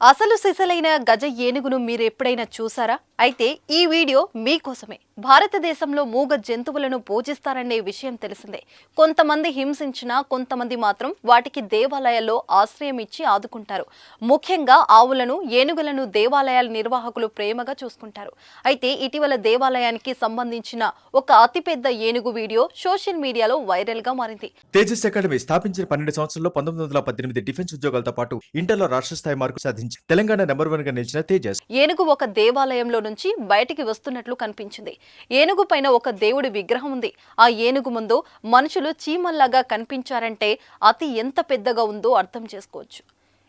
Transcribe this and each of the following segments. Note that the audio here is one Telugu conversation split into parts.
అసలు సిసలైన గజ ఏనుగును మీరు ఎప్పుడైనా చూసారా? అయితే ఈ వీడియో మీకోసమే. భారతదేశంలో మూగ జంతువులను పూజిస్తారనే విషయం తెలిసిందే. కొంతమంది హింసించినా కొంతమంది మాత్రం వాటికి దేవాలయాల్లో ఆశ్రయం ఇచ్చి ఆదుకుంటారు. ముఖ్యంగా ఆవులను, ఏనుగులను దేవాలయాల నిర్వాహకులు ప్రేమగా చూసుకుంటారు. అయితే ఇటీవల దేవాలయానికి సంబంధించిన ఒక అతిపెద్ద ఏనుగు వీడియో సోషల్ మీడియాలో వైరల్ గా మారింది. తేజస్ అకాడమీ స్థాపించిన 12 సంవత్సరాల్లో 1918 డిఫెన్స్ ఉద్యోగాలతో పాటు ఇంటర్లో రాష్ట్ర స్థాయి మార్కు సాధించి తెలంగాణ నెంబర్ 1 గా నిలిచిన తేజస్ ఏనుగు ఒక దేవాలయంలో నుంచి బయటికి వస్తున్నట్లు కనిపించింది. ఏనుగు పైన ఒక దేవుడి విగ్రహం ఉంది. ఆ ఏనుగు ముందు మనుషులు చీమల్లాగా కనిపించారంటే అతి ఎంత పెద్దగా ఉందో అర్థం చేసుకోవచ్చు.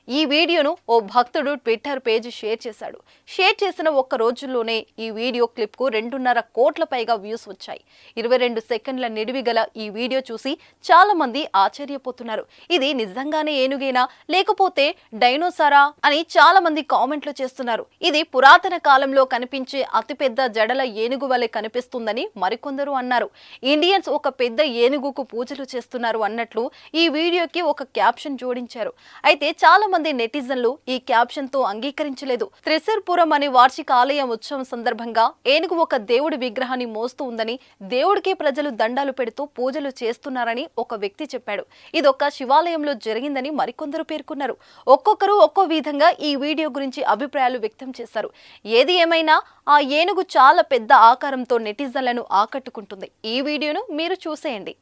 ఈ వీడియోను ఓ భక్తుడు ట్విట్టర్ పేజ్ షేర్ చేశాడు. షేర్ చేసిన ఒక్క రోజుల్లోనే ఈ వీడియో క్లిప్ కు 2.5 కోట్ల పైగా వ్యూస్ వచ్చాయి. 22 సెకండ్ల నిడివి గల ఈ వీడియో చూసి చాలా మంది ఆశ్చర్యపోతున్నారు. ఇది నిజంగానే ఏనుగేనా లేకపోతే డైనోసారా అని చాలా మంది కామెంట్లు చేస్తున్నారు. ఇది పురాతన కాలంలో కనిపించే అతిపెద్ద జడల ఏనుగు వలె కనిపిస్తుందని మరికొందరు అన్నారు. ఇండియన్స్ ఒక పెద్ద ఏనుగుకు పూజలు చేస్తున్నారు అన్నట్లు ఈ వీడియోకి ఒక క్యాప్షన్ జోడించారు. అయితే చాలా మంది నెటిజన్లు ఈ క్యాప్షన్ తో అంగీకరించలేదు. త్రిశూర్పురం అనే వార్షిక ఆలయ ఉత్సవం సందర్భంగా ఏనుగు ఒక దేవుడి విగ్రహాన్ని మోస్తూ ఉందని, దేవుడికి ప్రజలు దండాలు పెడుతూ పూజలు చేస్తున్నారని ఒక వ్యక్తి చెప్పాడు. ఇదొక శివాలయంలో జరిగిందని మరికొందరు పేర్కొన్నారు. ఒక్కొక్కరు ఒక్కో విధంగా ఈ వీడియో గురించి అభిప్రాయాలు వ్యక్తం చేశారు. ఏది ఏమైనా ఆ ఏనుగు చాలా పెద్ద ఆకారంతో నెటిజన్లను ఆకట్టుకుంటుంది. ఈ వీడియోను మీరు చూసేయండి.